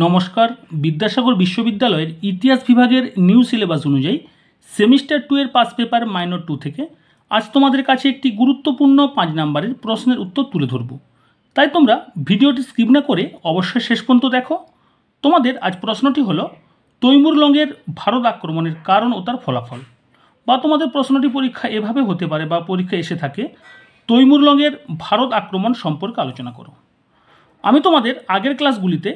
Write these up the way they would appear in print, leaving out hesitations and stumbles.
নমস্কার। বিদ্যাসাগর বিশ্ববিদ্যালয়ের ইতিহাস বিভাগের নিউ সিলেবাস অনুযায়ী সেমিস্টার 2 এর পাস পেপার মাইনর 2 থেকে আজ তোমাদের কাছে একটি গুরুত্বপূর্ণ 5 নম্বরের প্রশ্নের উত্তর তুলে ধরব। তাই তোমরা ভিডিওটি স্কিপ না করে অবশ্যই শেষ পর্যন্ত দেখো। তোমাদের আজ প্রশ্নটি হলো তৈমুর লংয়ের ভারত আক্রমণের কারণ ও তার ফলাফল। বা তোমাদের প্রশ্নটি পরীক্ষা এভাবে হতে পারে বা পরীক্ষা এসে থাকে, তৈমুর লংয়ের ভারত আক্রমণ সম্পর্কে আলোচনা করো। আমি তোমাদের আগের ক্লাসগুলিতে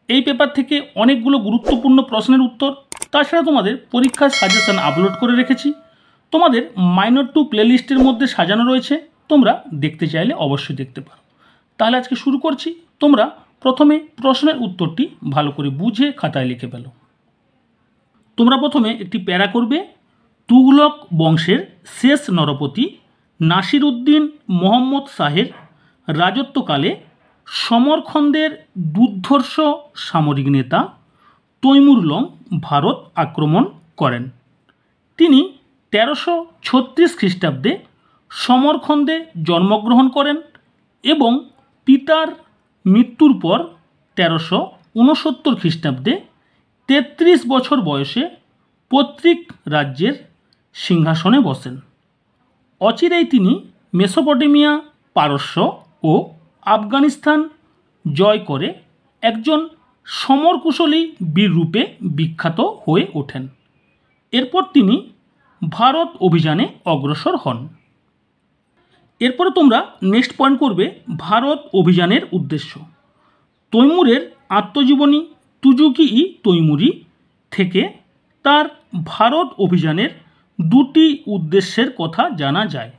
এই পেপার থেকে অনেকগুলো গুরুত্বপূর্ণ প্রশ্নের উত্তর, তাছাড়া তোমাদের পরীক্ষার সাজেশন আপলোড করে রেখেছি। তোমাদের মাইনর 2 প্লেলিস্টের মধ্যে সাজানো রয়েছে, তোমরা দেখতে চাইলে অবশ্যই দেখতে পারো। তাহলে আজকে শুরু করছি। তোমরা প্রথমে প্রশ্নের উত্তরটি ভালো করে বুঝে খাতায় লিখে ফেলো। তোমরা প্রথমে একটি প্যারা করবে। তুগলক বংশের শেষ নরপতি নাসির উদ্দিন মোহাম্মদ শাহের রাজত্বকালে সমরখন্দের দুর্ধর্ষ সামরিক নেতা তৈমুর লং ভারত আক্রমণ করেন। তিনি 1336 খ্রিস্টাব্দে সমরখন্দে জন্মগ্রহণ করেন এবং পিতার মৃত্যুর পর 1369 খ্রিস্টাব্দে 33 বছর বয়সে পৈতৃক রাজ্যের সিংহাসনে বসেন। অচিরেই তিনি মেসোপটেমিয়া, পারস্য ও আফগানিস্তান জয় করে একজন সমরকুশলী বীর রূপে বিখ্যাত হয়ে ওঠেন। এরপর তিনি ভারত অভিযানে অগ্রসর হন। এরপরে তোমরা নেক্সট পয়েন্ট করবে ভারত অভিযানের উদ্দেশ্য। তৈমুরের আত্মজীবনী তুজুকি-ই তৈমুরি থেকে তার ভারত অভিযানের দুটি উদ্দেশ্যের কথা জানা যায়।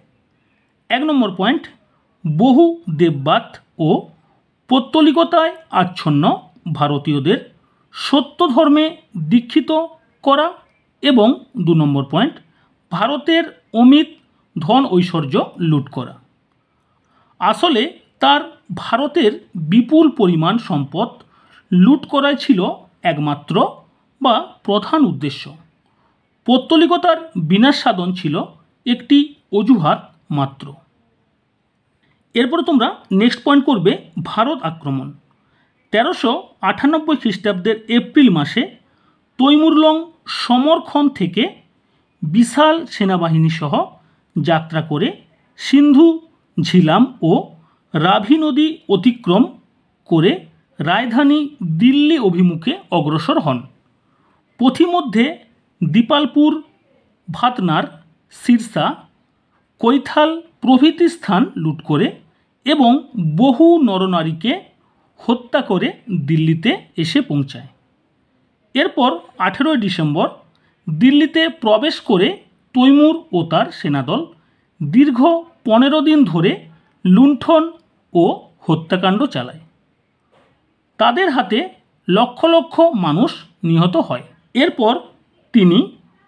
1 নম্বর পয়েন্ট, বহু দেববাদ ও পৌত্তলিকতায় আচ্ছন্ন ভারতীয়দের সত্য ধর্মে দীক্ষিত করা এবং 2 নম্বর পয়েন্ট, ভারতের অমিত ধন ঐশ্বর্য লুট করা। আসলে তার ভারতের বিপুল পরিমাণ সম্পদ লুট করাই ছিল একমাত্র বা প্রধান উদ্দেশ্য। পৌত্তলিকতার বিনাশ সাধন ছিল একটি অজুহাত মাত্র। এরপরে তোমরা নেক্সট পয়েন্ট করবে ভারত আক্রমণ। 1398 খ্রিস্টাব্দের এপ্রিল মাসে তৈমুর লং সমরখন্দ থেকে বিশাল সেনাবাহিনী সহ যাত্রা করে সিন্ধু, ঝিলাম ও রাভি নদী অতিক্রম করে রাজধানী দিল্লি অভিমুখে অগ্রসর হন। পথিমধ্যে দীপালপুর, ভাতনার, সিরসা, কৈথাল প্রভৃতি স্থান লুট করে এবং বহু নরনারীকে হত্যা করে দিল্লিতে এসে পৌঁছায়। এরপর 18 ডিসেম্বর দিল্লিতে প্রবেশ করে তৈমুর ও তার সেনাদল দীর্ঘ 15 দিন ধরে লুণ্ঠন ও হত্যাকাণ্ড চালায়। তাদের হাতে লক্ষ লক্ষ মানুষ নিহত হয়। এরপর তিনি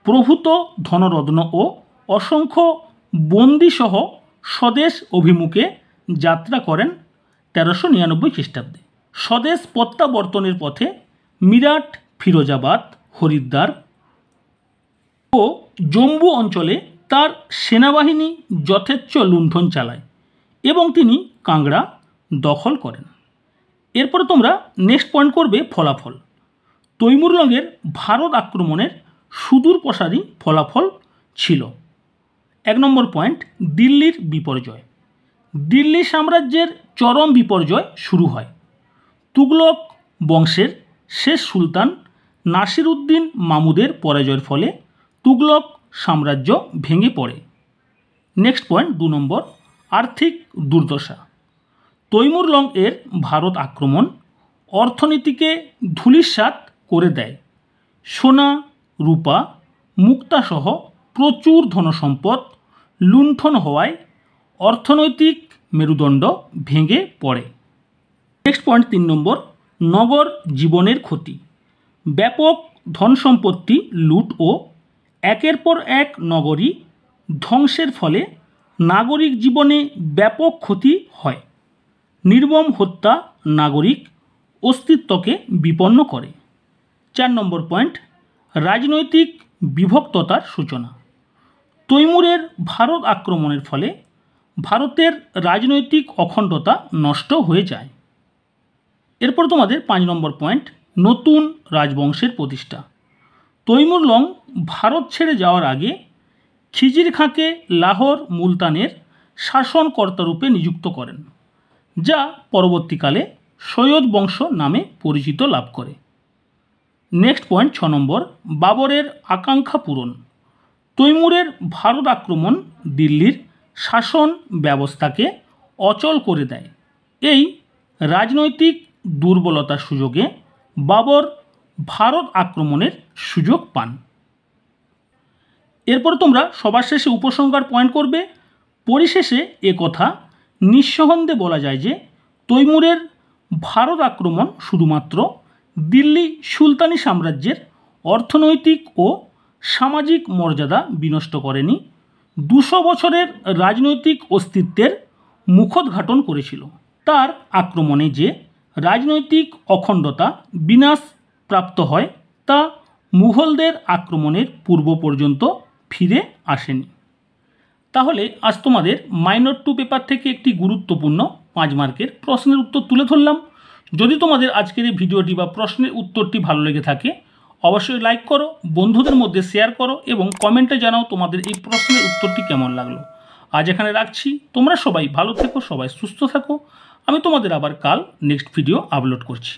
প্রভূত ধনরত্ন ও অসংখ্য বন্দীসহ স্বদেশ অভিমুখে যাত্রা করেন 1399 খ্রিস্টাব্দে। স্বদেশ প্রত্যাবর্তনের পথে মিরাট, ফিরোজাবাদ, হরিদ্বার ও জম্বু অঞ্চলে তার সেনাবাহিনী যথেচ্ছ লুণ্ঠন চালায় এবং তিনি কাংড়া দখল করেন। এরপরে তোমরা নেক্সট পয়েন্ট করবে ফলাফল। তৈমুর লংয়ের ভারত আক্রমণের সুদূর প্রসারী ফলাফল ছিল। 1 নম্বর পয়েন্ট, দিল্লির বিপর্যয়। দিল্লি সাম্রাজ্যের চরম বিপর্যয় শুরু হয়। তুগলক বংশের শেষ সুলতান নাসির উদ্দিন মামুদের পরাজয়ের ফলে তুগলক সাম্রাজ্য ভেঙে পড়ে। নেক্সট পয়েন্ট 2 নম্বর, আর্থিক দুর্দশা। তৈমুর লং এর ভারত আক্রমণ অর্থনীতিকে ধূলিসাৎ করে দেয়। সোনা, রূপা, মুক্তাসহ প্রচুর ধনসম্পদ লুণ্ঠন হওয়ায় অর্থনৈতিক মেরুদণ্ড ভেঙে পড়ে। নেক্সট পয়েন্ট 3 নম্বর, নগর জীবনের ক্ষতি। ব্যাপক ধনসম্পত্তি লুট ও একের পর এক নগরী ধ্বংসের ফলে নাগরিক জীবনে ব্যাপক ক্ষতি হয়। নির্মম হত্যা নাগরিক অস্তিত্বকে বিপন্ন করে। 4 নম্বর পয়েন্ট, রাজনৈতিক বিভক্ততার সূচনা। তৈমুরের ভারত আক্রমণের ফলে ভারতের রাজনৈতিক অখণ্ডতা নষ্ট হয়ে যায়। এরপর তোমাদের 5 নম্বর পয়েন্ট, নতুন রাজবংশের প্রতিষ্ঠা। তৈমুর লং ভারত ছেড়ে যাওয়ার আগে খিজির খাঁকে লাহোর মুলতানের শাসনকর্তারূপে নিযুক্ত করেন, যা পরবর্তীকালে সৈয়দ বংশ নামে পরিচিত লাভ করে। নেক্সট পয়েন্ট 6 নম্বর, বাবরের আকাঙ্ক্ষা পূরণ। তৈমুরের ভারত আক্রমণ দিল্লির শাসন ব্যবস্থাকে অচল করে দেয়। এই রাজনৈতিক দুর্বলতার সুযোগে বাবর ভারত আক্রমণের সুযোগ পান। এরপর তোমরা সবার শেষে উপসংহার পয়েন্ট করবে। পরিশেষে কথা নিঃসন্দেহে বলা যায় যে তৈমুরের ভারত আক্রমণ শুধুমাত্র দিল্লি সুলতানি সাম্রাজ্যের অর্থনৈতিক ও সামাজিক মর্যাদা বিনষ্ট করেনি, 200 বছরের রাজনৈতিক অস্তিত্বের মুখোদ্ঘাটন করেছিল। তার আক্রমণে যে রাজনৈতিক অখণ্ডতা বিনাশ প্রাপ্ত হয় তা মুঘলদের আক্রমণের পূর্ব পর্যন্ত ফিরে আসেনি। তাহলে আজ তোমাদের মাইনর 2 পেপার থেকে একটি গুরুত্বপূর্ণ 5 মার্কের প্রশ্নের উত্তর তুলে ধরলাম। যদি তোমাদের আজকের এই ভিডিওটি বা প্রশ্নের উত্তরটি ভালো লেগে থাকে অবশ্যই লাইক করো, বন্ধুদের মধ্যে শেয়ার করো এবং কমেন্টে জানাও তোমাদের এই প্রশ্নের উত্তরটি কেমন লাগলো। আজ এখানে রাখছি, তোমরা সবাই ভালো থেকো, সবাই সুস্থ থাকো। আমি তোমাদের আবার কাল নেক্সট ভিডিও আপলোড করছি।